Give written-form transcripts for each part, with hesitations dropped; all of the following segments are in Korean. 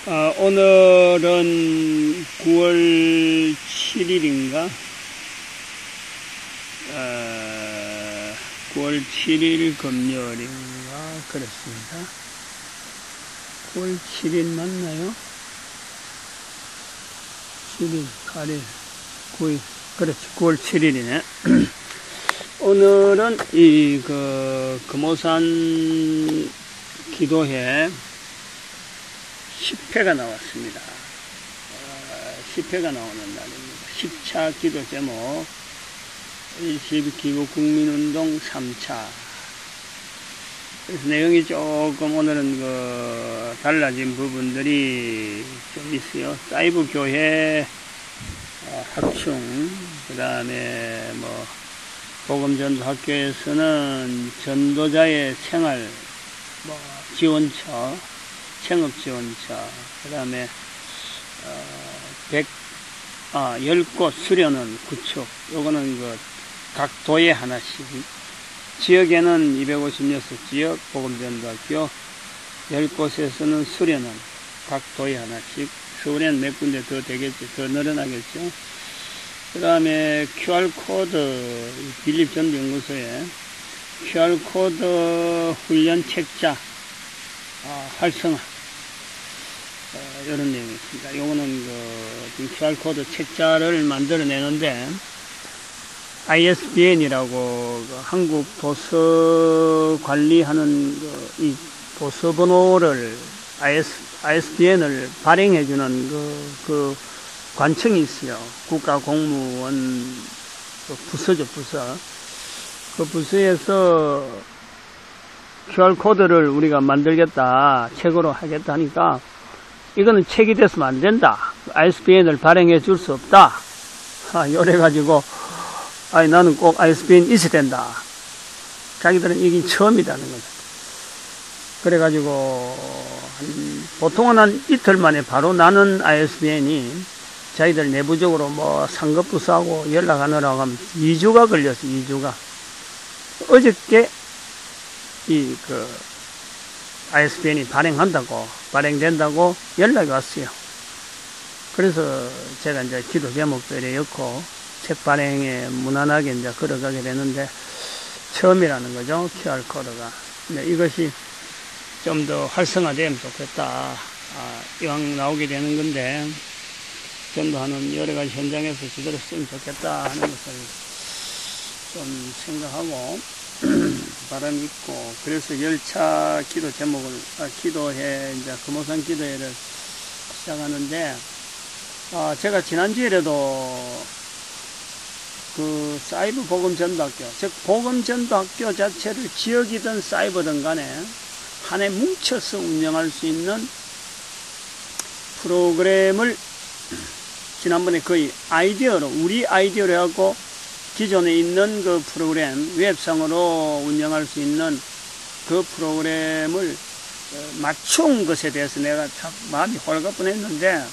오늘은 9월 7일인가? 9월 7일 금요일인가? 그렇습니다. 9월 7일 맞나요? 7일, 8일, 9일. 그렇지, 9월 7일이네. 오늘은 금오산 기도회 10회가 나왔습니다. 10회가 나오는 날입니다. 10차 기도 제목, 12기구 국민운동 3차. 그래서 내용이 조금 오늘은 달라진 부분들이 좀 있어요. 사이버 교회 학충, 그 다음에 복음전도 학교에서는 전도자의 생활, 지원처, 창업지원처, 그 다음에 10곳 수련원 구축, 요거는 각 도에 하나씩, 지역에는 256지역 복음전도학교 10곳에서는 수련원, 각 도에 하나씩, 서울에는 몇 군데 더 되겠죠, 더 늘어나겠죠. 그 다음에 QR코드, 빌립전도연구소에 QR코드 훈련 책자 활성화, 이런 내용이 있습니다. 요거는 지금 QR코드 책자를 만들어내는데, ISBN이라고 한국 도서 관리하는 이 도서 번호를 ISBN을 발행해주는 그 관청이 있어요. 국가공무원 부서죠, 부서. 그 부서에서 QR코드를 우리가 만들겠다, 책으로 하겠다 하니까, 이거는 책이 됐으면 안 된다. ISBN을 발행해 줄 수 없다. 이래가지고, 나는 꼭 ISBN 있어야 된다. 자기들은 이게 처음이라는 거죠. 그래가지고, 보통은 한 이틀 만에 바로 나는 ISBN이 자기들 내부적으로 상급부서하고 연락하느라고 하면 2주가 걸렸어, 2주가. 어저께 ISBN이 발행된다고 연락이 왔어요. 그래서 제가 이제 기도 제목도 이래 엮고 책 발행에 무난하게 이제 걸어가게 되는데, 처음이라는 거죠, QR코드가. 근데 이것이 좀 더 활성화되면 좋겠다. 이왕 나오게 되는 건데, 전도하는 여러 가지 현장에서 제대로 쓰면 좋겠다 하는 것을 좀 생각하고, 바람이 있고, 그래서 10차 기도 제목을, 기도회, 이제 금오산 기도회를 시작하는데, 제가 지난주에라도 사이버 복음전도학교, 즉 복음전도학교 자체를 지역이든 사이버든 간에 한 해 뭉쳐서 운영할 수 있는 프로그램을 지난번에 거의 우리 아이디어로 해갖고 기존에 있는 그 프로그램, 웹상으로 운영할 수 있는 그 프로그램을 맞춘 것에 대해서 내가 참 마음이 홀가분했는데,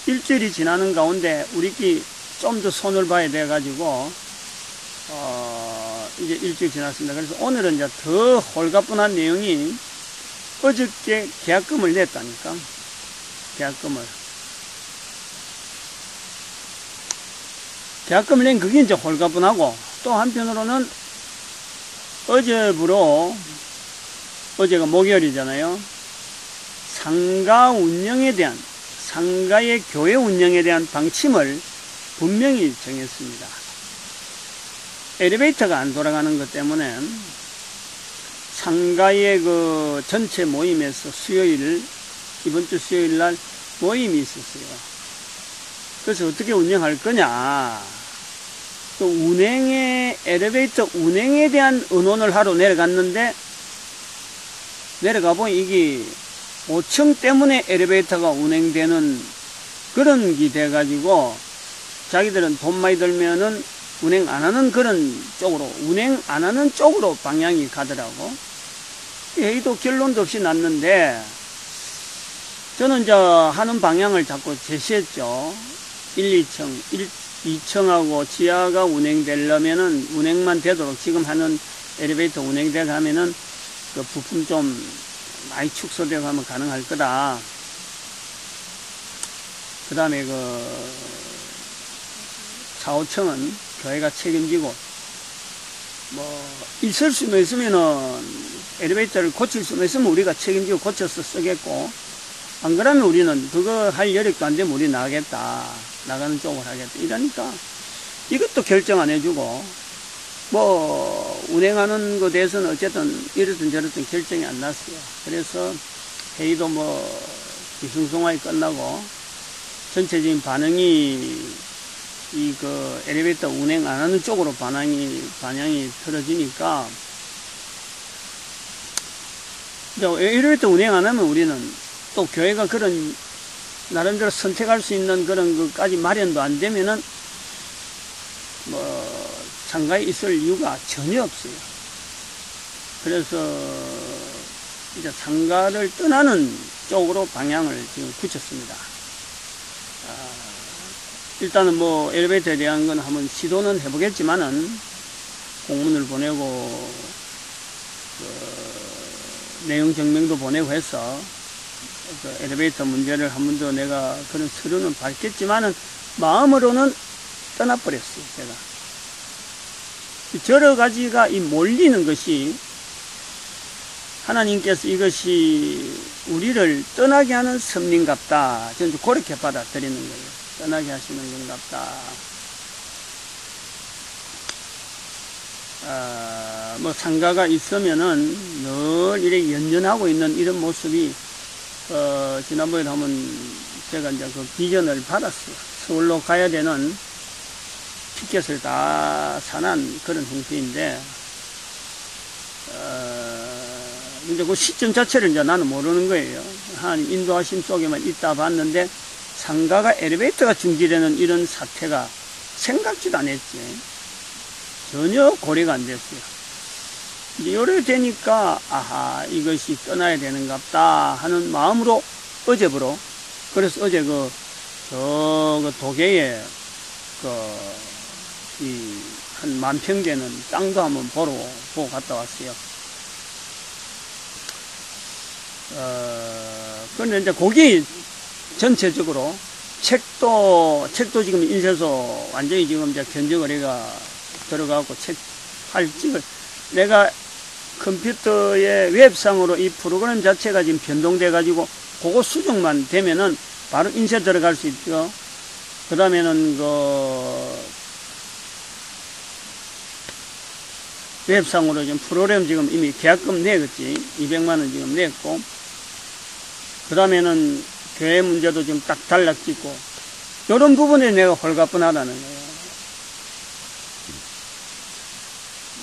일주일이 지나는 가운데 우리끼리 좀 더 손을 봐야 돼가지고, 이제 일주일 지났습니다. 그래서 오늘은 이제 더 홀가분한 내용이, 어저께 계약금을 냈다니까. 계약금을 낸 그게 이제 홀가분하고, 또 한편으로는 어제가 목요일이잖아요. 상가의 교회 운영에 대한 방침을 분명히 정했습니다. 엘리베이터가 안 돌아가는 것 때문에 상가의 전체 모임에서 이번 주 수요일 날 모임이 있었어요. 그래서 어떻게 운영할 거냐, 엘리베이터 운행에 대한 의논을 하러 내려갔는데, 내려가보니 이게 5층 때문에 엘리베이터가 운행되는 그런 게 돼가지고, 자기들은 돈 많이 들면은 운행 안 하는 쪽으로 방향이 가더라고. 회의도 결론도 없이 났는데, 저는 하는 방향을 자꾸 제시했죠. 2층하고 지하가 운행되려면은, 운행만 되도록 지금 하는 엘리베이터 운행돼 가면은 그 부품 좀 많이 축소되고 하면 가능할 거다. 그 다음에 사후청은 교회가 책임지고, 있을 수만 있으면은, 엘리베이터를 고칠 수만 있으면 우리가 책임지고 고쳐서 쓰겠고, 안 그러면 우리는 그거 할 여력도 안 되면 우리 나가겠다. 나가는 쪽으로 하겠다. 이러니까, 이것도 결정 안 해주고, 운행하는 것에 대해서는 어쨌든 이렇든 저렇든 결정이 안 났어요. 그래서 회의도 비승승하게 끝나고, 전체적인 반응이 엘리베이터 운행 안 하는 쪽으로 반향이 틀어지니까, 엘리베이터 운행 안 하면 우리는 또 교회가 그런, 나름대로 선택할 수 있는 그런 것까지 마련도 안 되면은, 상가에 있을 이유가 전혀 없어요. 그래서, 이제 상가를 떠나는 쪽으로 방향을 지금 굳혔습니다. 일단은 엘리베이터에 대한 건 한번 시도는 해보겠지만은, 공문을 보내고, 내용 증명도 보내고 해서, 엘리베이터 문제를 한 번 더 내가 그런 서류는 받겠지만은, 마음으로는 떠나버렸어요, 제가. 여러 가지가 몰리는 것이, 하나님께서 이것이 우리를 떠나게 하는 섭리인갑다. 저는 그렇게 받아들이는 거예요. 떠나게 하시는 건갑다. 상가가 있으면은 늘 이렇게 연연하고 있는 이런 모습이, 지난번에 한번 제가 이제 그 비전을 받았어요. 서울로 가야 되는 티켓을 다 사난 그런 형태인데, 이제 그 시점 자체를 이제 나는 모르는 거예요. 하나님 인도하심 속에만 있다 봤는데, 상가가 엘리베이터가 중지되는 이런 사태가 생각지도 안 했지. 전혀 고려가 안 됐어요. 이제 이렇게 되니까, 이것이 떠나야 되는갑다 하는 마음으로 어제부로, 그래서 어제 도계에, 한 10,000평 되는 땅도 한번 보고 갔다 왔어요. 그런데 이제 거기 전체적으로 책도 지금 인쇄소 완전히 지금 이제 견적거래가 들어가고 내가 컴퓨터의 웹상으로 이 프로그램 자체가 지금 변동돼 가지고 그거 수정만 되면은 바로 인쇄 들어갈 수 있죠. 그 다음에는 웹상으로 지금 프로그램 지금 이미 계약금 내겠지. 200만원 지금 냈고, 그 다음에는 교회 문제도 지금 딱 단락짓고, 이런 부분에 내가 홀가분하다는 거예요.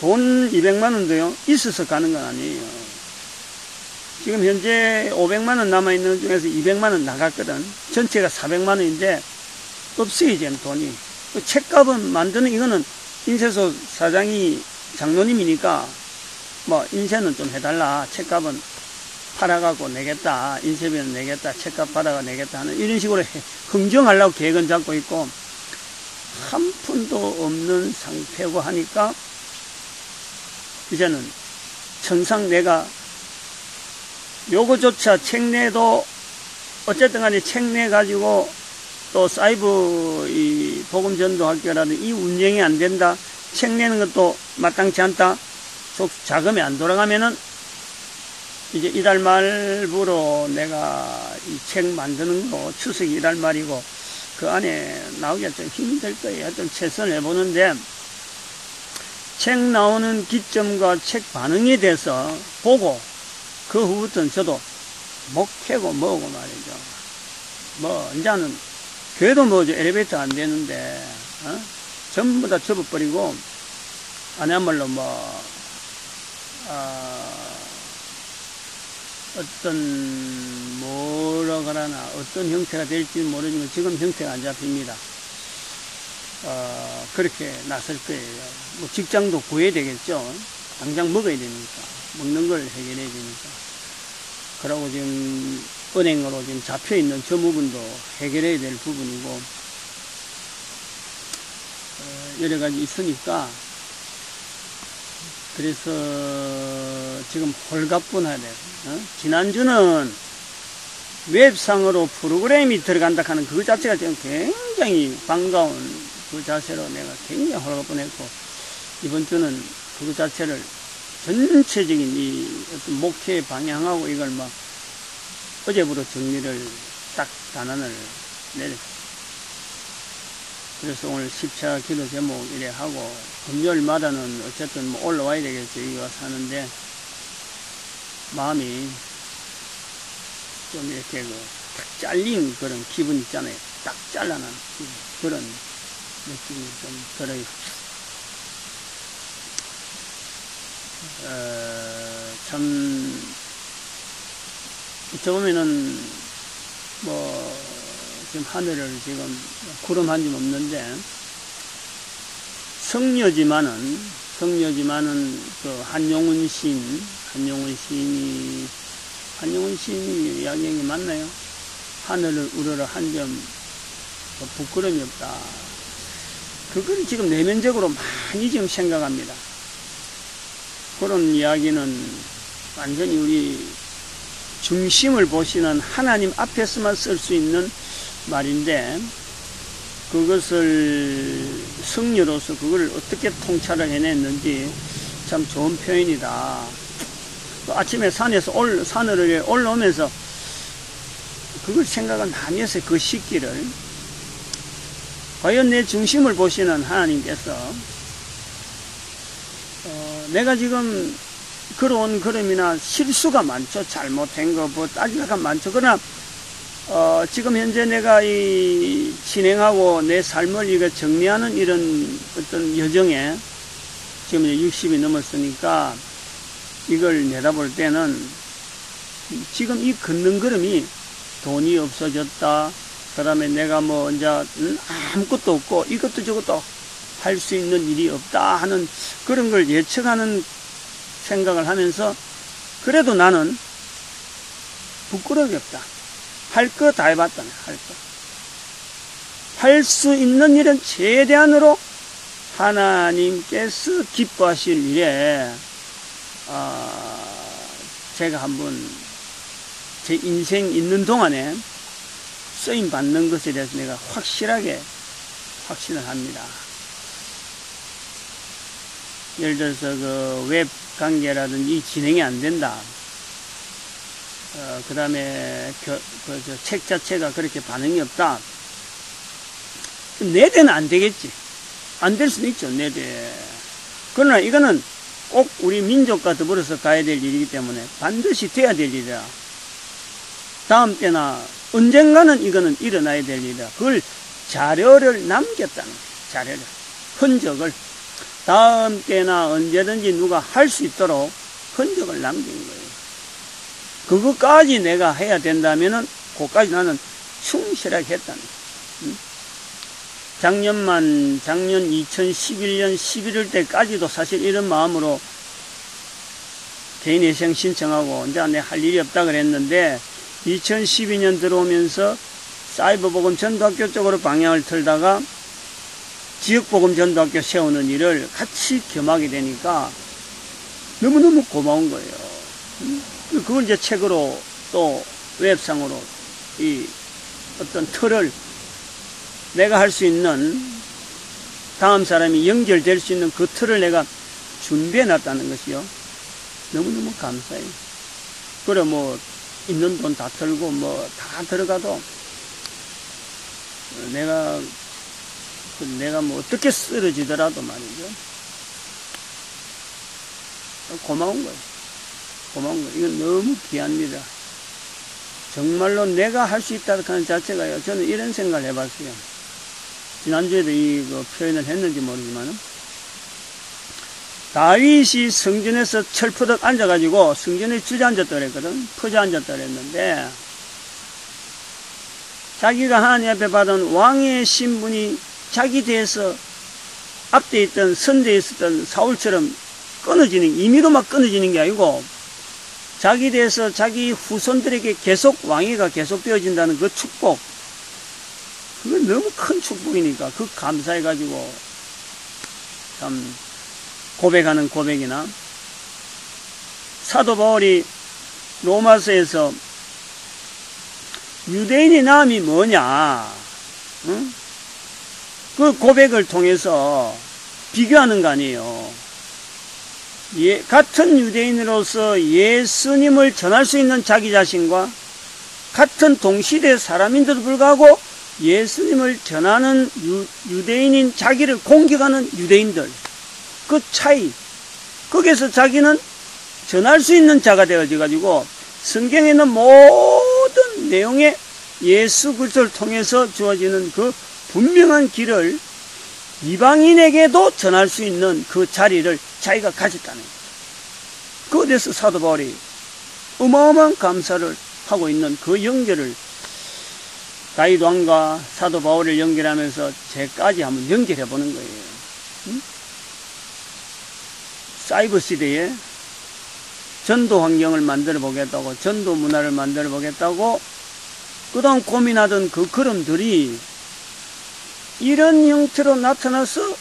돈 200만원도요, 있어서 가는 건 아니에요. 지금 현재 500만원 남아있는 중에서 200만원 나갔거든. 전체가 400만원인데, 없어요, 지금 돈이. 그 책값은 만드는, 이거는 인쇄소 사장이 장로님이니까, 인쇄는 좀 해달라. 책값은 팔아가고 내겠다. 인쇄비는 내겠다. 책값 받아가 내겠다. 하는 이런 식으로 흥정하려고 계획은 잡고 있고, 한 푼도 없는 상태고 하니까, 이제는 천상 내가 요거조차 책 내도 어쨌든 간에 책 내 가지고 또 사이버 이 복음 전도학교라는 이 운영이 안 된다. 책 내는 것도 마땅치 않다. 자금이 안 돌아가면은 이제 이달 말부로 내가 이 책 만드는 거 추석이 이달 말이고 그 안에 나오기가 좀 힘들 거예요. 하여튼 최선을 해보는데 책 나오는 기점과 책 반응에 대해서 보고 그 후부터는 저도 목회고 뭐고 말이죠. 이제는 교회도 엘리베이터 안 되는데 전부 다 접어버리고 안야말로 어떤 뭐라 그러나 어떤 형태가 될지는 모르지만 지금 형태가 안 잡힙니다. 그렇게 나설 거예요. 직장도 구해야 되겠죠. 당장 먹어야 되니까. 먹는 걸 해결해야 되니까. 그러고 지금 은행으로 지금 잡혀있는 저 부분도 해결해야 될 부분이고, 여러 가지 있으니까, 그래서 지금 홀가분하네. 지난주는 웹상으로 프로그램이 들어간다 하는 그 자체가 지금 굉장히 반가운 그 자세로 내가 굉장히 홀가분했고, 이번 주는 그 자체를 전체적인 이 어떤 목회 방향하고 이걸 막 어제부터 정리를 딱 단안을 내렸어요. 그래서 오늘 10차 기도 제목 이래 하고, 금요일마다는 어쨌든 뭐 올라와야 되겠죠. 여기 와서 하는데, 마음이 좀 이렇게 딱 잘린 그런 기분 있잖아요. 딱 잘라난 기분. 그런 느낌이 좀 들어요. 참, 어찌 보면은, 지금 하늘을 지금 구름 한 점 없는데, 성녀지만은 그 한용운 시인이 이야기한 게 맞나요? 하늘을 우러러 한 점 부끄러움이 없다. 그걸 지금 내면적으로 많이 지금 생각합니다. 그런 이야기는 완전히 우리 중심을 보시는 하나님 앞에서만 쓸 수 있는 말인데, 그것을 성녀로서 그걸 어떻게 통찰을 해냈는지 참 좋은 표현이다. 아침에 산으로 올라오면서 그걸 생각을 많이 했어요. 그 시기를. 과연 내 중심을 보시는 하나님께서 내가 지금 걸어온 걸음이나 실수가 많죠. 잘못된 거 뭐 따지다가 많죠. 그러나 지금 현재 내가 이 진행하고 내 삶을 이거 정리하는 이런 어떤 여정에 지금 이제 60이 넘었으니까 이걸 내다볼 때는 지금 이 걷는 걸음이 돈이 없어졌다. 그 다음에 내가 뭐 이제 아무것도 없고 이것도 저것도 할 수 있는 일이 없다 하는 그런 걸 예측하는 생각을 하면서, 그래도 나는 부끄러움이 없다. 할 거 다 해봤다네. 할 수 있는 일은 최대한으로 하나님께서 기뻐하실 일에 제가 한번 제 인생 있는 동안에 쓰임 받는 것에 대해서 내가 확실하게 확신을 합니다. 예를 들어서 그 웹 관계라든지 진행이 안 된다. 그 다음에 책 자체가 그렇게 반응이 없다. 내 대는 안 되겠지. 안 될 수는 있죠, 내 대. 그러나 이거는 꼭 우리 민족과 더불어서 가야 될 일이기 때문에 반드시 돼야 될 일이다. 다음 때나 언젠가는 이거는 일어나야 될 일이다. 그걸 자료를 남겼다는 거예요. 자료를. 흔적을. 다음 때나 언제든지 누가 할 수 있도록 흔적을 남긴 거예요. 그것까지 내가 해야 된다면은, 그것까지 나는 충실하게 했다는 거예요. 작년 2011년 11월 때까지도 사실 이런 마음으로 개인회생 신청하고 이제 내 할 일이 없다 그랬는데, 2012년 들어오면서 사이버복음 전도학교 쪽으로 방향을 틀다가 지역복음 전도학교 세우는 일을 같이 겸하게 되니까 너무너무 고마운 거예요. 그걸 이제 책으로 또 웹상으로 이 어떤 틀을 내가 할 수 있는, 다음 사람이 연결될 수 있는 그 틀을 내가 준비해 놨다는 것이요. 너무너무 감사해요. 그래 뭐 있는 돈 다 털고 뭐 다 들어가도 내가 뭐 어떻게 쓰러지더라도 말이죠. 고마운 거예요. 고마운 거예요. 이건 너무 귀합니다. 정말로 내가 할 수 있다는 하는 자체가요. 저는 이런 생각을 해봤어요. 지난주에도 이 표현을 했는지 모르지만은, 다윗이 성전에서 철푸덕 앉아가지고 성전에 주저앉았다 그랬거든. 퍼져앉았다 그랬는데, 자기가 하나님 앞에 받은 왕의 신분이 자기 뒤에서 앞에 있던 선대에 있었던 사울처럼 끊어지는, 임의로 막 끊어지는 게 아니고 자기 뒤에서 자기 후손들에게 계속 왕위가 계속 되어진다는 그 축복, 그건 너무 큰 축복이니까 그 감사해가지고 참 고백하는 고백이나, 사도 바울이 로마서에서 유대인의 나음이 뭐냐? 응? 그 고백을 통해서 비교하는 거 아니에요. 같은 유대인으로서 예수님을 전할 수 있는 자기 자신과 같은 동시대 사람인데도 불구하고 예수님을 전하는 유대인인 자기를 공격하는 유대인들, 그 차이, 거기에서 자기는 전할 수 있는 자가 되어져가지고 성경에 있는 모든 내용의 예수 그리스도를 통해서 주어지는 그 분명한 길을 이방인에게도 전할 수 있는 그 자리를 자기가 가졌다는 거예요. 그에 대해서 사도 바울이 어마어마한 감사를 하고 있는 그 연결을 다윗 왕과 사도 바울을 연결하면서 제까지 한번 연결해 보는 거예요. 응? 사이버 시대에 전도 환경을 만들어 보겠다고, 전도 문화를 만들어 보겠다고 그동안 고민하던 그 걸음들이 이런 형태로 나타나서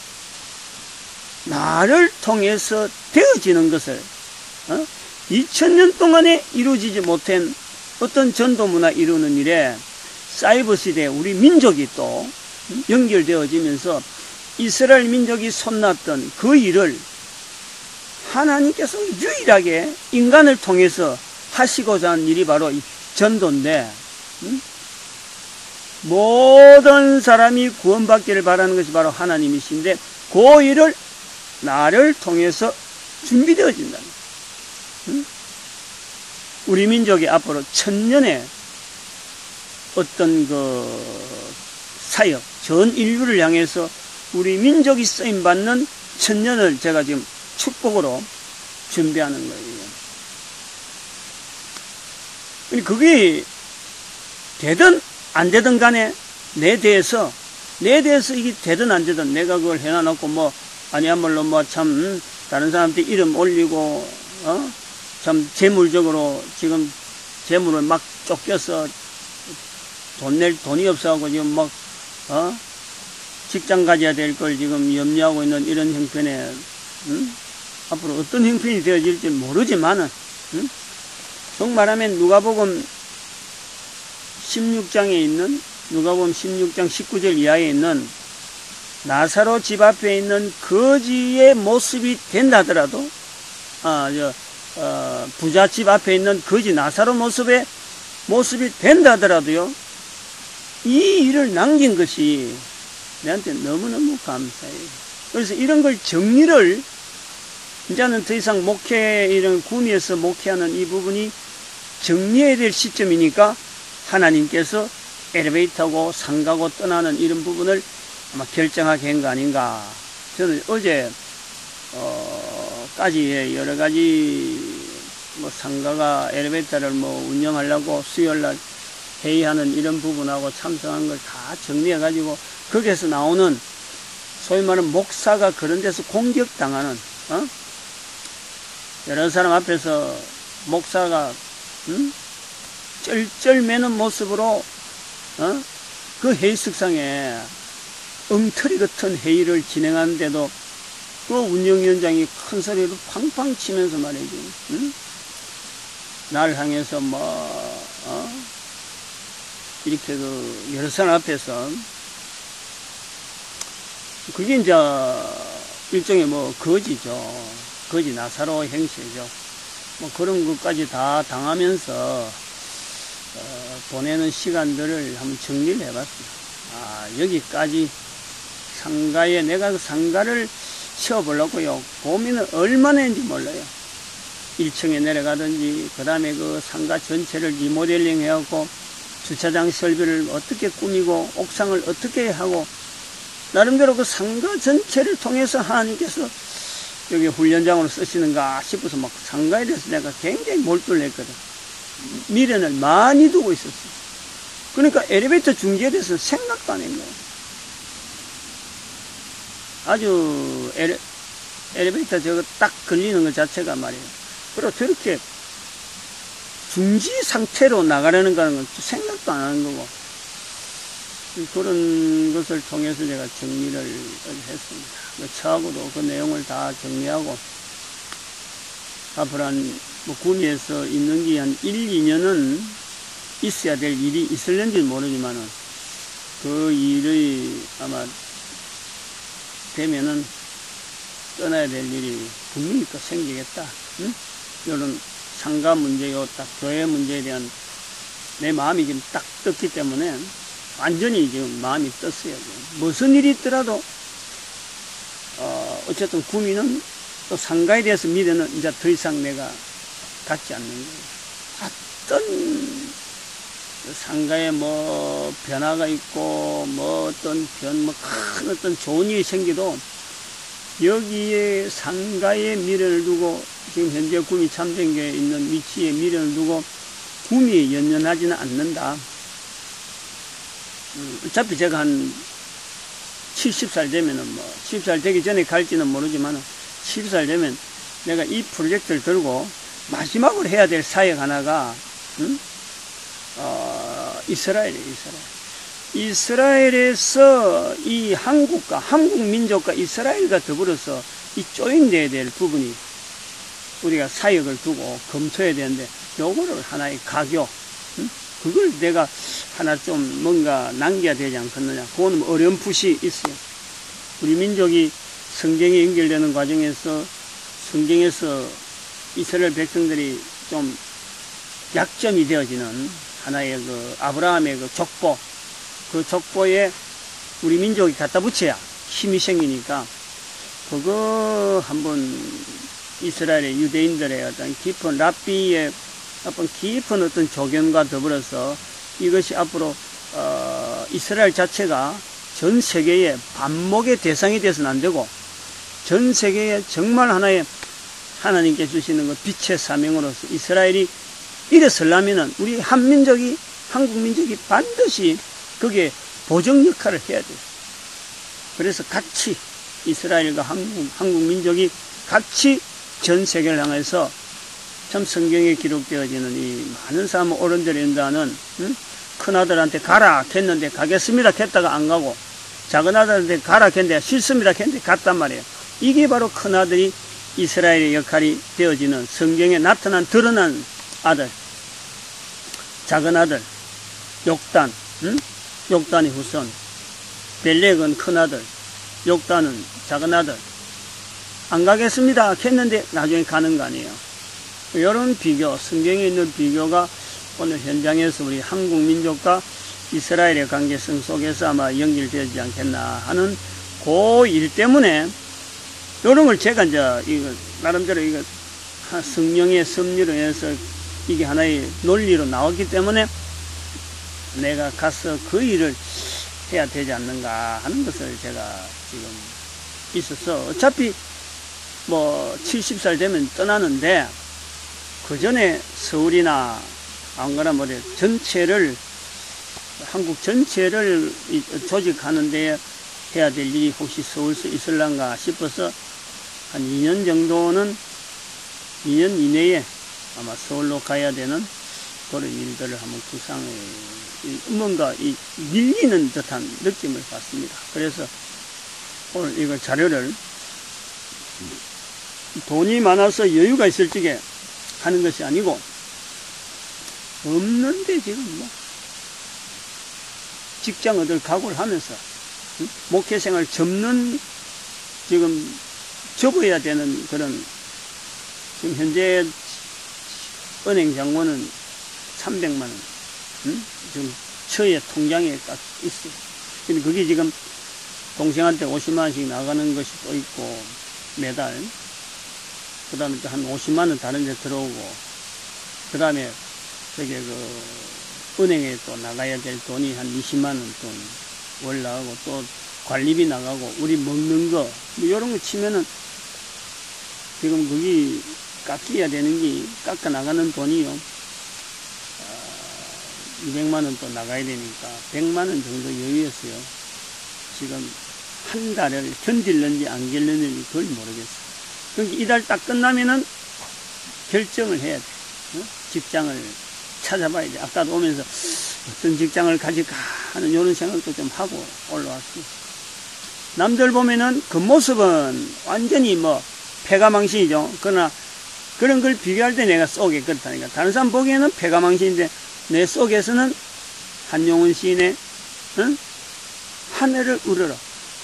나를 통해서 되어지는 것을 2000년 동안에 이루어지지 못한 어떤 전도 문화 이루는 일에 사이버 시대에 우리 민족이 또 연결되어지면서 이스라엘 민족이 손놨던 그 일을 하나님께서 유일하게 인간을 통해서 하시고자 하는 일이 바로 전도인데, 모든 사람이 구원받기를 바라는 것이 바로 하나님이신데 그 일을 나를 통해서 준비되어진다는 거예요. 우리 민족이 앞으로 1000년의 어떤 그 사역, 전 인류를 향해서 우리 민족이 쓰임받는 1000년을 제가 지금 축복으로 준비하는 거예요. 그게 되든 안 되든 간에 내 대해서 이게 되든 안 되든 내가 그걸 해놔놓고 아니야말로 참 다른 사람한테 이름 올리고 참 재물적으로 지금 재물을 막 쫓겨서 돈 낼 돈이 없어가지고 지금 직장 가져야 될 걸 지금 염려하고 있는 이런 형편에 앞으로 어떤 형편이 되어질지 모르지만은 정말하면 누가복음 16장에 있는 누가복음 16장 19절 이하에 있는 나사로 집 앞에 있는 거지의 모습이 된다 하더라도 부자 집 앞에 있는 거지 나사로 모습이 된다 하더라도요, 이 일을 남긴 것이 내한테 너무너무 감사해요. 그래서 이런 걸 정리를 이제는 더 이상 이런 구미에서 목회하는 이 부분이 정리해야 될 시점이니까 하나님께서 엘리베이터고 상가고 떠나는 이런 부분을 아마 결정하게 한 거 아닌가. 저는 어제 까지 여러 가지 상가가 엘리베이터를 운영하려고 수요일날 회의하는 이런 부분하고 참석한 걸 다 정리해 가지고 거기에서 나오는 소위 말하는 목사가 그런 데서 공격당하는 여러 사람 앞에서 목사가 쩔쩔매는 모습으로 그 회의석상에 엉터리 같은 회의를 진행하는데도 그 운영위원장이 큰 소리로 팡팡 치면서 말이지, 날 향해서 이렇게 여러 사람 앞에서 그게 이제 일종의 거지죠. 거지 나사로 행세죠. 그런 것까지 다 당하면서 보내는 시간들을 한번 정리를 해봤습니다. 여기까지 상가에 내가 그 상가를 치워보려고요, 고민을 얼마나 했는지 몰라요. 1층에 내려가든지 그 다음에 그 상가 전체를 리모델링 해갖고 주차장 설비를 어떻게 꾸미고 옥상을 어떻게 하고 나름대로 그 상가 전체를 통해서 하나님께서 여기 훈련장으로 쓰시는가 싶어서 상가에 대해서 내가 굉장히 몰두를 했거든. 미련을 많이 두고 있었어. 그러니까 엘리베이터 중지에 대해서 생각도 안 한 거야. 아주 엘리베이터 저거 딱 걸리는 것 자체가 말이에요. 그리고 저렇게 중지 상태로 나가려는 거는 생각도 안 하는 거고, 그런 것을 통해서 제가 정리를 했습니다. 저하고도 그 내용을 다 정리하고 앞으로 구미에서 있는 게 한 1, 2년은 있어야 될 일이 있을는지 모르지만은 그 일이 아마 되면은 떠나야 될 일이 분명히 또 생기겠다. 응? 이런 상가 문제요, 딱 교회 문제에 대한 내 마음이 지금 딱 떴기 때문에 완전히 지금 마음이 떴어요. 지금. 무슨 일이 있더라도 어쨌든 구미는 또 상가에 대해서 미래는 이제 더 이상 내가 갖지 않는 거예요. 어떤 상가에 뭐 변화가 있고 뭐 어떤 큰 어떤 좋은 일이 생기도 여기에 상가의 미래를 두고 지금 현재 구미 참전교에 있는 위치에 미래를 두고 구미에 연연하지는 않는다. 어차피 제가 한 70살 되면은 70살 되기 전에 갈지는 모르지만 70살 되면 내가 이 프로젝트를 들고 마지막으로 해야 될 사역 하나가 이스라엘이에요. 이스라엘에서 이 한국과 한국 민족과 이스라엘과 더불어서 이 조인돼야 될 부분이 우리가 사역을 두고 검토해야 되는데 요거를 하나의 가교 그걸 내가 하나 좀 뭔가 남겨야 되지 않겠느냐. 그거는 어렴풋이 있어요. 우리 민족이 성경에 연결되는 과정에서 성경에서 이스라엘 백성들이 좀 약점이 되어지는 하나의 그 아브라함의 그 족보, 그 족보에 우리 민족이 갖다 붙여야 힘이 생기니까 그거 한번 이스라엘의 유대인들의 어떤 깊은 랍비의 어떤 깊은 어떤 조견과 더불어서 이것이 앞으로 이스라엘 자체가 전 세계의 반목의 대상이 돼서는 안 되고 전 세계에 정말 하나의 하나님께 주시는 그 빛의 사명으로서 이스라엘이 일어서려면은 우리 한민족이 한국 민족이 반드시 그게 보정 역할을 해야 돼요. 그래서 같이 이스라엘과 한국 민족이 같이 전 세계를 향해서 참 성경에 기록되어지는 이 많은 사람을 어른들이 인다는 큰아들한테 가라 했는데 가겠습니다 했다가 안 가고 작은아들한테 가라 했는데 싫습니다 했는데 갔단 말이에요. 이게 바로 큰아들이 이스라엘의 역할이 되어지는 성경에 나타난 드러난 아들 작은아들 욕단 욕단의 후손 벨렉은 큰아들 욕단은 작은아들 안 가겠습니다 했는데 나중에 가는 거 아니에요. 이런 비교, 성경에 있는 비교가 오늘 현장에서 우리 한국 민족과 이스라엘의 관계성 속에서 아마 연결되지 않겠나 하는 그 일 때문에 이런 걸 제가 이제 이거 나름대로 이거 성령의 섭리로 해서 이게 하나의 논리로 나왔기 때문에 내가 가서 그 일을 해야 되지 않는가 하는 것을 제가 지금 있어서 어차피 뭐 70살 되면 떠나는데 그 전에 서울이나 안 그러나 뭐 전체를 한국 전체를 조직하는 데 해야 될 일이 혹시 서울서 있을란가 싶어서 한 2년 정도는 2년 이내에 아마 서울로 가야 되는 그런 일들을 한번 구상해 뭔가 밀리는 듯한 느낌을 받습니다. 그래서 오늘 이거 자료를 돈이 많아서 여유가 있을 적에 하는 것이 아니고 없는데 지금 뭐 직장 어딜 각오를 하면서 목회생활 접는 지금 접어야 되는 그런 지금 현재 은행 잔고는 300만 원 지금 처의 통장에 딱 있어요. 근데 그게 지금 동생한테 50만 원씩 나가는 것이 또 있고 매달 그 다음에 또 한 50만 원 다른 데 들어오고 그 다음에 저게 그 은행에 또 나가야 될 돈이 한 20만 원 돈 올라가고 또 관리비 나가고 우리 먹는 거 뭐 이런 거 치면은 지금 거기 깎여야 되는 게 깎아 나가는 돈이요 200만 원 또 나가야 되니까 100만 원 정도 여유였어요. 지금 한 달을 견딜는지 안 견딜는지 그걸 모르겠어요. 그러니까 이달 딱 끝나면은 결정을 해야 돼. 직장을 찾아봐야 돼. 아까도 오면서 어떤 직장을 가질까 하는 이런 생각도 좀 하고 올라왔습니다. 남들 보면은 그 모습은 완전히 뭐 패가망신이죠. 그러나 그런 걸 비교할 때 내가 쏘게 그렇다니까. 다른 사람 보기에는 패가망신인데 내 속에서는 한용운 시인의 하늘을 우러러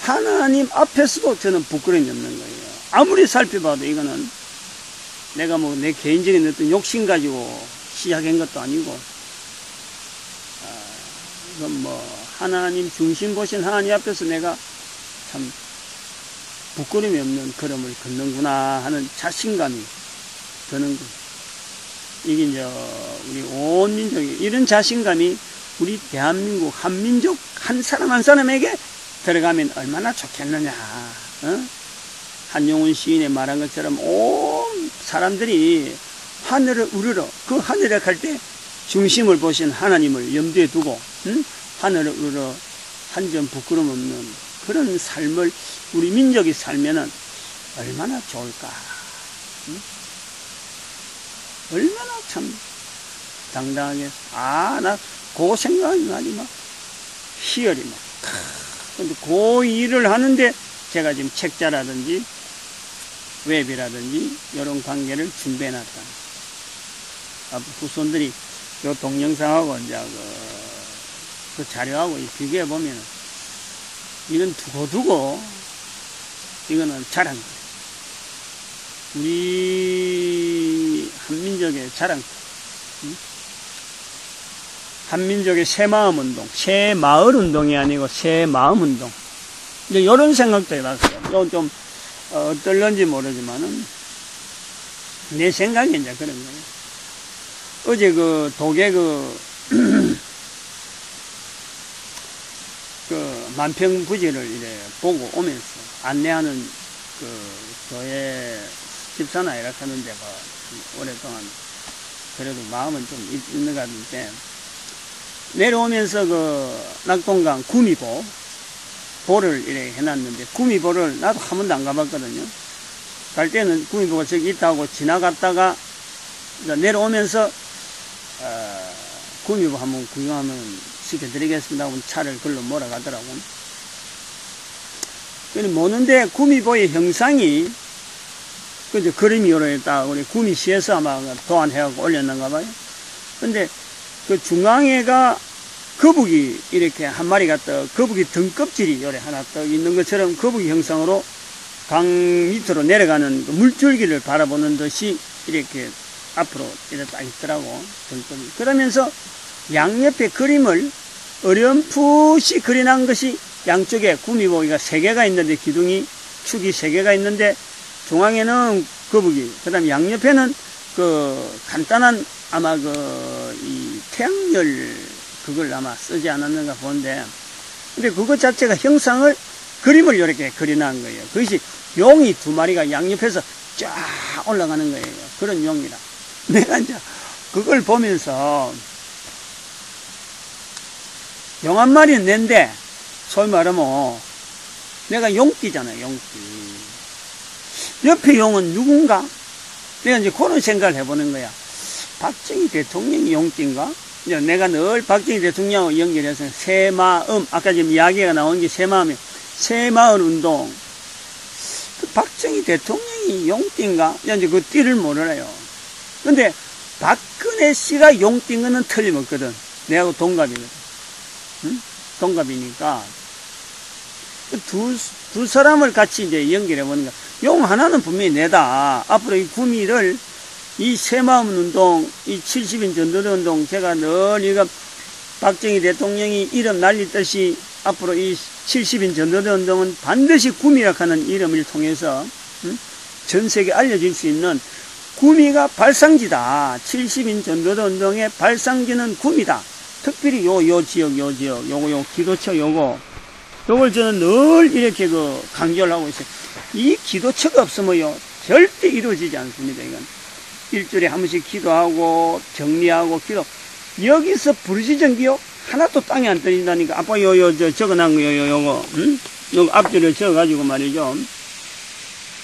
하나님 앞에서도 저는 부끄러움이 없는 거예요. 아무리 살펴봐도 이거는 내가 뭐 내 개인적인 어떤 욕심 가지고 시작한 것도 아니고 이건 뭐 하나님 중심 보신 하나님 앞에서 내가 참 부끄러움이 없는 걸음을 걷는구나 하는 자신감이 드는 거예요. 이게 이제 우리 온 민족이 이런 자신감이 우리 대한민국 한민족 한 사람 한 사람에게 들어가면 얼마나 좋겠느냐. 한용운 시인의 말한 것처럼 온 사람들이 하늘을 우러러 그 하늘에 갈 때 중심을 보신 하나님을 염두에 두고 하늘을 우러러 한 점 부끄럼 없는 그런 삶을 우리 민족이 살면은 얼마나 좋을까. 얼마나 참 당당하게 나 그거 생각하니 막 희열이 막. 근데 그 일을 하는데 제가 지금 책자라든지 웹이라든지 이런 관계를 준비해놨다. 후손들이 요 동영상하고 이제 그 자료하고 비교해 보면 이건 두고두고 이거는 자랑. 우리 한민족의 자랑. 한민족의 새마음 운동, 새마을 운동이 아니고 새마음 운동. 이제 이런 생각도 해봤어요. 이건 좀 어떨런지 모르지만은 내 생각이 이제 그런 거예요. 어제 그 독일 그 만평부지를 이래 보고 오면서 안내하는 그 교회 집사나 이렇게 하는 데가 오랫동안 그래도 마음은 좀 있는 것 같은데 내려오면서 그 낙동강 구미보를 이렇게 해놨는데 구미보를 나도 한 번도 안 가봤거든요. 갈 때는 구미보가 저기 있다고 지나갔다가 내려오면서 구미보 한번 구경하면 시켜드리겠습니다 하고 차를 글로 몰아가더라고. 모는데 구미보의 형상이 그 그림이 요래 딱 우리 구미시에서 아마 도안해갖고 올렸는가 봐요. 근데 그 중앙에가 거북이 이렇게 한 마리가 떠 거북이 등껍질이 요래 하나 떠 있는 것처럼 거북이 형상으로 강 밑으로 내려가는 그 물줄기를 바라보는 듯이 이렇게 앞으로 이렇게 딱 있더라고. 등껍질. 그러면서 양옆에 그림을 어렴풋이 그려놓은 것이 양쪽에 구미보기가 3개가 있는데 기둥이 축이 3개가 있는데 중앙에는 거북이, 그 다음에 양옆에는 그 간단한 아마 이 태양열 그걸 아마 쓰지 않았는가 보는데, 근데 그것 자체가 형상을 그림을 이렇게 그려놓은 거예요. 그것이 용이 2마리가 양옆에서 쫙 올라가는 거예요. 그런 용이라. 내가 이제 그걸 보면서 용 한 마리는 낸데 소위 말하면 내가 용띠잖아요. 용띠. 옆에 용은 누군가? 내가 이제 그런 생각을 해보는 거야. 박정희 대통령이 용띠인가? 내가 늘 박정희 대통령하고 연결해서 새마음, 아까 지금 이야기가 나온 게 새마음이에요. 새마을 운동. 그 박정희 대통령이 용띠인가? 이제 그 띠를 모르나요. 근데 박근혜 씨가 용띠인 거는 틀림없거든. 내하고 동갑이거든. 응? 동갑이니까. 두 사람을 같이 이제 연결해 보는 거야. 용 하나는 분명히 내다. 앞으로 이 구미를 이 새마음 운동, 이 70인 전도대 운동, 제가 늘 이거 박정희 대통령이 이름 날리듯이 앞으로 이 70인 전도대 운동은 반드시 구미라 하는 이름을 통해서 전 세계에 알려질 수 있는 구미가 발상지다. 70인 전도대 운동의 발상지는 구미다. 특별히 요 지역, 요거 기도처 요걸 저는 늘 이렇게 강조를 하고 있어요. 이 기도처가 없으면요, 절대 이루어지지 않습니다, 이건. 일주일에 한 번씩 기도하고, 정리하고, 여기서 부르짖은기요, 하나도 땅에 안 떨어진다니까. 아빠, 적어놓은 거, 요거, 요거 앞줄에 적어가지고 말이죠.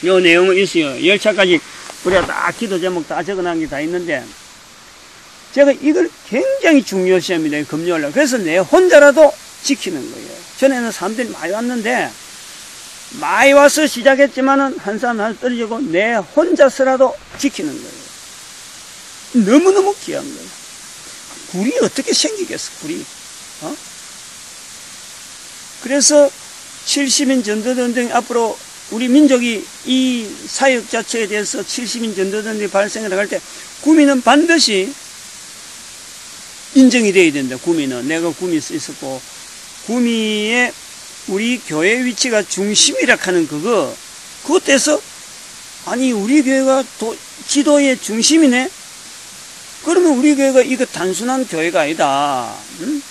요 내용은 있어요. 열차까지 우리가 다 기도 제목 다 적어놓은 게 다 있는데, 제가 이걸 굉장히 중요시합니다, 금요일날. 그래서 내 혼자라도 지키는 거예요. 전에는 사람들이 많이 왔는데, 많이 와서 시작했지만은 한 사람 하나 떨어지고 내 혼자서라도 지키는 거예요. 너무너무 귀한 거예요. 굴이 어떻게 생기겠어, 굴이. 그래서 70인 전도전쟁 앞으로 우리 민족이 이 사역 자체에 대해서 70인 전도전쟁이 발생을 할 때 구미는 반드시 인정이 돼야 된다. 구미는. 내가 구미 있었고, 구미에 우리 교회 위치가 중심이라 하는 그것에서, 아니, 우리 교회가 지도의 중심이네? 그러면 우리 교회가 이거 단순한 교회가 아니다. 응?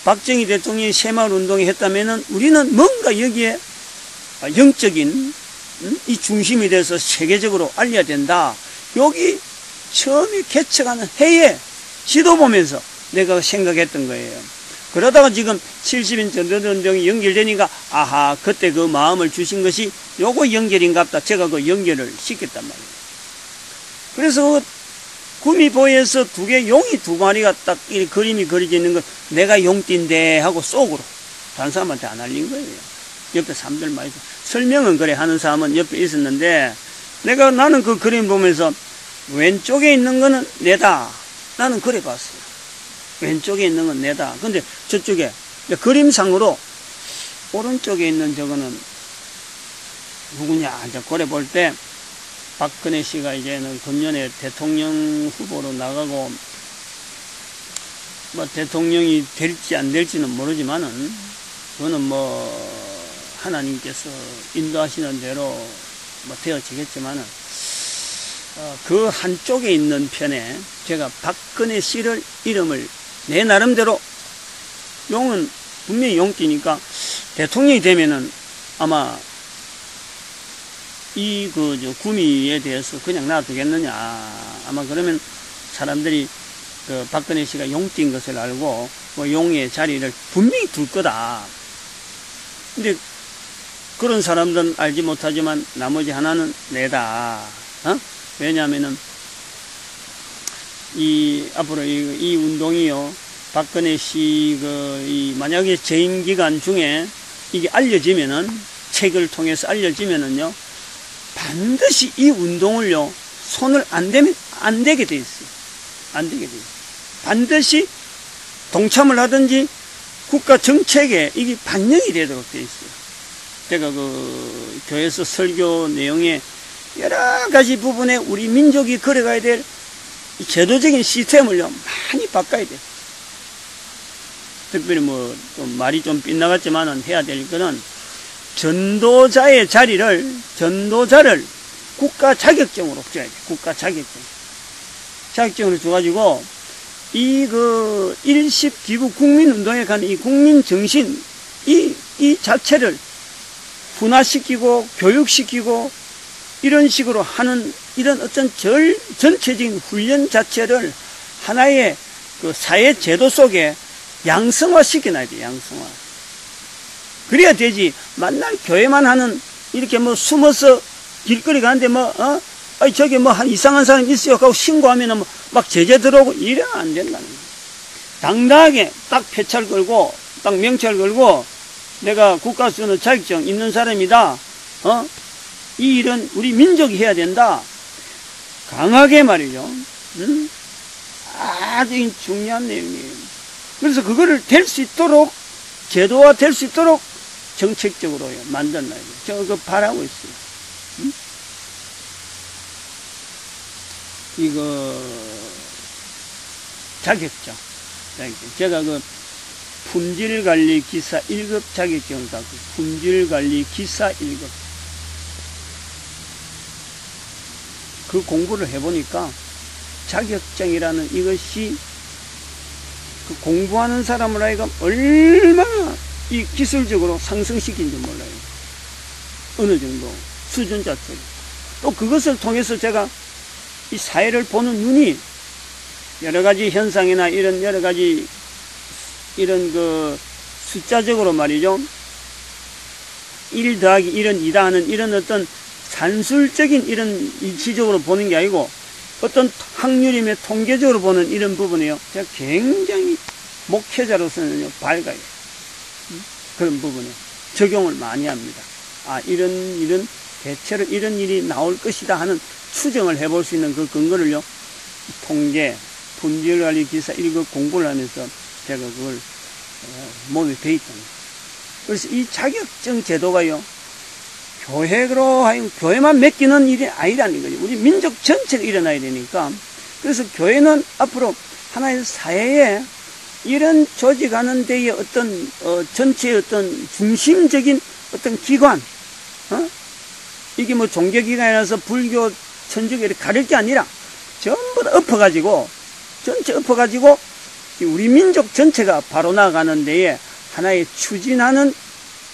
박정희 대통령이 새마을 운동을 했다면은 우리는 뭔가 여기에 영적인 이 중심이 돼서 세계적으로 알려야 된다. 여기 처음에 개척하는 해에 지도 보면서 내가 생각했던 거예요. 그러다가 지금 70인 전도운동이 연결되니까 아하, 그때 그 마음을 주신 것이 요거 연결인갑다. 제가 그 연결을 시켰단 말이에요. 그래서 구미보에서 용이 두 마리가 딱 이 그림이 그려져 있는 거 내가 용띠인데 하고 속으로 다른 사람한테 안 알린 거예요. 옆에 사람들 많이 설명은 그래 하는 사람은 옆에 있었는데 나는 그 그림 보면서 왼쪽에 있는 거는 내다. 나는 그래 봤어요. 왼쪽에 있는 건 내다. 근데 저쪽에 그림상으로 오른쪽에 있는 저거는 누구냐? 이제 그래 볼 때 박근혜 씨가 이제는 금년에 대통령 후보로 나가고 뭐 대통령이 될지 안 될지는 모르지만은 그거는 뭐 하나님께서 인도하시는 대로 뭐 되어지겠지만은 그 한쪽에 있는 편에 제가 박근혜 씨를 이름을 내 나름대로 용은 분명히 용띠니까 대통령이 되면은 아마 구미에 대해서 그냥 놔두겠느냐. 아마 그러면 사람들이 그 박근혜 씨가 용띠인 것을 알고 뭐 용의 자리를 분명히 둘 거다. 근데 그런 사람들은 알지 못하지만 나머지 하나는 내다. 왜냐하면은 앞으로 이 운동이요, 박근혜 씨 만약에 재임 기간 중에 이게 알려지면은, 책을 통해서 알려지면은요, 반드시 이 운동을요, 손을 안 되게 돼 있어요. 안 되게 돼 있어요. 반드시 동참을 하든지 국가 정책에 이게 반영이 되도록 돼 있어요. 제가 교회에서 설교 내용에 여러 가지 부분에 우리 민족이 걸어가야 될 제도적인 시스템을요, 많이 바꿔야 돼. 특별히 좀 말이 좀 빗나갔지만은 해야 될 거는 전도자의 전도자를 국가 자격증으로 줘야 돼. 국가 자격증으로 줘가지고 일십 기부 국민운동에 가는 이 국민정신 이 자체를 분화시키고 교육시키고 이런 식으로 하는 이런 어떤 전체적인 훈련 자체를 하나의 사회 제도 속에 양성화 시켜놔야 돼. 양성화. 그래야 되지. 맨날 교회만 하는, 이렇게 숨어서 길거리 가는데 저기 한 이상한 사람 있어요 하고 신고하면은 막 제재 들어오고 이래야 안 된다는 거예요. 당당하게 딱 표찰 걸고 딱 명찰 걸고 내가 국가 쓰는 자격증 있는 사람이다. 이 일은 우리 민족이 해야 된다. 강하게 말이죠. 아주 중요한 내용이에요. 그래서 그거를 될 수 있도록, 제도화 될 수 있도록 정책적으로 만들어놔야 돼요. 저 그거 바라고 있어요. 이거 자격증. 제가 품질관리 기사 1급 자격증을 갖고, 품질관리 기사 1급. 그 공부를 해보니까 자격증이라는 이것이 공부하는 사람을 하여금 얼마나 이 기술적으로 상승시킨지 몰라요. 어느 정도 수준 자체로. 또 그것을 통해서 제가 이 사회를 보는 눈이 여러 가지 현상이나 이런 여러 가지 이런 숫자적으로 말이죠. 1 더하기 1은 2다 하는 이런 어떤 산술적인 이런 일치적으로 보는 게 아니고 어떤 확률이며 통계적으로 보는 이런 부분이요. 제가 굉장히 목회자로서는요, 밝아요. 그런 부분에 적용을 많이 합니다. 이런 대체로 이런 일이 나올 것이다 하는 추정을 해볼 수 있는 그 근거를요, 통계, 품질관리 기사 1급 공부를 하면서 제가 그걸 몸에 배 있답니다. 그래서 이 자격증 제도가요, 교회로 하여 교회만 맡기는 일이 아니라는 거죠. 우리 민족 전체가 일어나야 되니까. 그래서 교회는 앞으로 하나의 사회에 이런 조직하는 데에 어떤 전체의 어떤 중심적인 어떤 기관, 이게 뭐 종교기관이라서 불교, 천주교 이렇게 가릴 게 아니라 전부 다 엎어가지고, 전체 엎어가지고 우리 민족 전체가 바로 나가는 데에 하나의 추진하는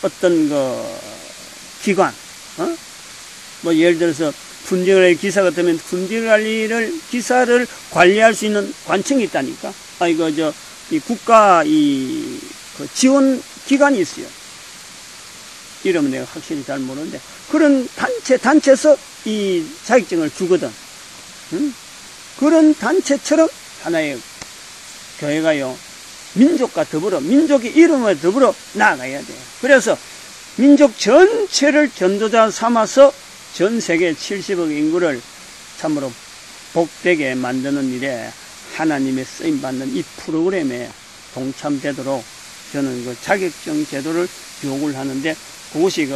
어떤 기관, 뭐 예를 들어서 품질관리 기사 같으면 품질관리를 기사를 관리할 수 있는 관청이 있다니까. 이 국가 그 지원 기관이 있어요. 이름은 내가 확실히 잘 모르는데 그런 단체에서 이 자격증을 주거든. 그런 단체처럼 하나의 교회가요, 민족과 더불어, 민족의 이름을 더불어 나아가야 돼요. 그래서 민족 전체를 전도자 삼아서 전 세계 70억 인구를 참으로 복되게 만드는 일에 하나님의 쓰임받는 이 프로그램에 동참되도록 저는 그 자격증 제도를 요구를 하는데, 그것이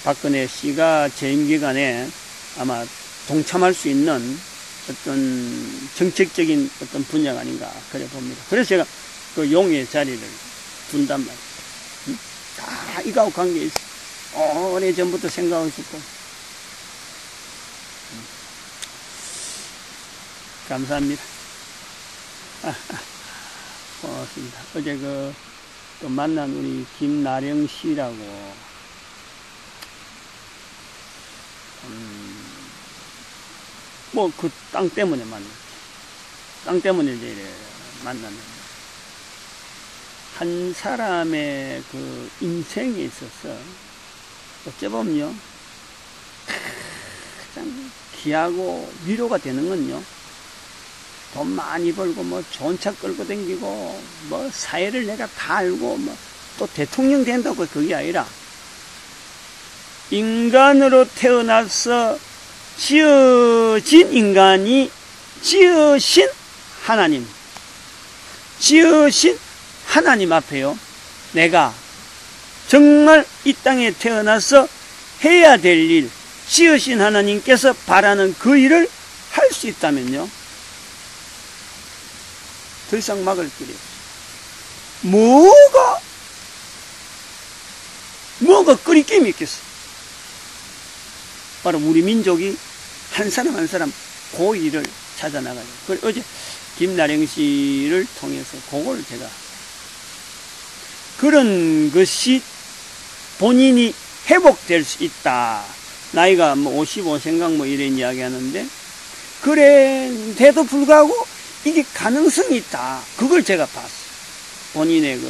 박근혜 씨가 재임 기간에 아마 동참할 수 있는 어떤 정책적인 어떤 분야가 아닌가 그래 봅니다. 그래서 제가 그 용의 자리를 둔단 말이에요. 다 이거하고 관계 있어. 오래전부터 생각하고 있었고. 감사합니다. 고맙습니다. 어제 또 만난 우리 김나령 씨라고, 뭐 그 땅 때문에 만났지. 땅 때문에 이제 만났는데, 한 사람의 그 인생에 있어서 어째 보면요, 가장 귀하고 위로가 되는 건요, 돈 많이 벌고 뭐 좋은 차 끌고 다니고 뭐 사회를 내가 다 알고 뭐 또 대통령 된다고 그게 아니라, 인간으로 태어나서 지어진 인간이 지으신 하나님 앞에요, 내가 정말 이 땅에 태어나서 해야 될 일, 지으신 하나님께서 바라는 그 일을 할 수 있다면요, 더 이상 막을 길이 없어요. 뭐가 끓일 게임이 있겠어. 바로 우리 민족이 한 사람 한 사람 그 일을 찾아 나가죠. 어제 김나령 씨를 통해서 그걸 제가, 그런 것이 본인이 회복될 수 있다. 나이가 뭐 55생각 뭐 이런 이야기 하는데, 그래도 불구하고 이게 가능성이 있다. 그걸 제가 봤어요. 본인의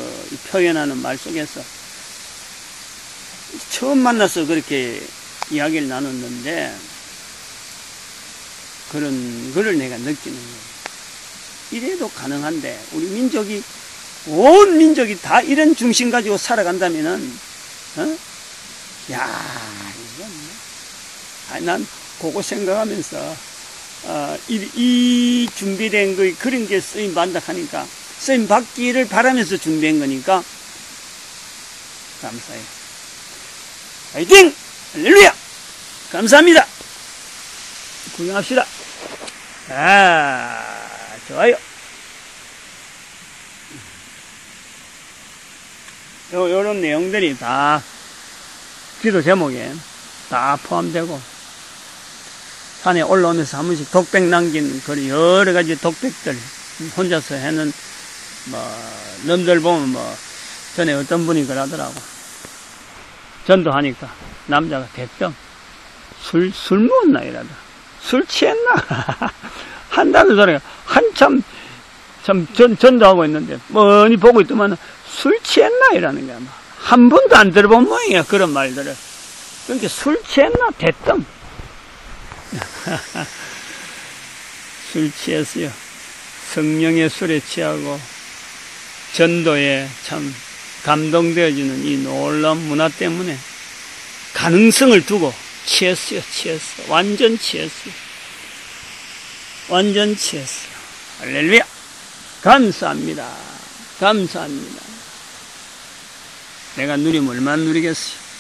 표현하는 말 속에서. 처음 만나서 그렇게 이야기를 나눴는데, 그런 거를 내가 느끼는 거예요. 이래도 가능한데, 우리 민족이, 온 민족이 다 이런 중심 가지고 살아간다면은, 난 그거 생각하면서, 이 준비된 거, 그런 게 쓰임 받다 하니까, 쓰임 받기를 바라면서 준비한 거니까, 감사해요. 화이팅! 할렐루야! 감사합니다! 구경합시다. 좋아요. 요런 내용들이 다 기도 제목에 다 포함되고, 산에 올라오면서 한 번씩 독백 남긴 그 여러 가지 독백들 혼자서 해는 넘들 보면 전에 어떤 분이 그러더라고. 전도하니까 남자가 대뜸 술 먹었나 이러다. 술 취했나? 한다는 소리가 한참 전도하고 있는데 뻔히 보고 있더만 술 취했나 이라는 거야. 한 번도 안 들어본 모양이야, 그런 말들을. 그러니까 술 취했나? 대뜸. 술 취했어요. 성령의 술에 취하고 전도에 참 감동되어지는 이 놀라운 문화 때문에 가능성을 두고 취했어요. 완전 취했어요. 할렐루야! 감사합니다. 감사합니다. 내가 누리면 얼마나 누리겠어요.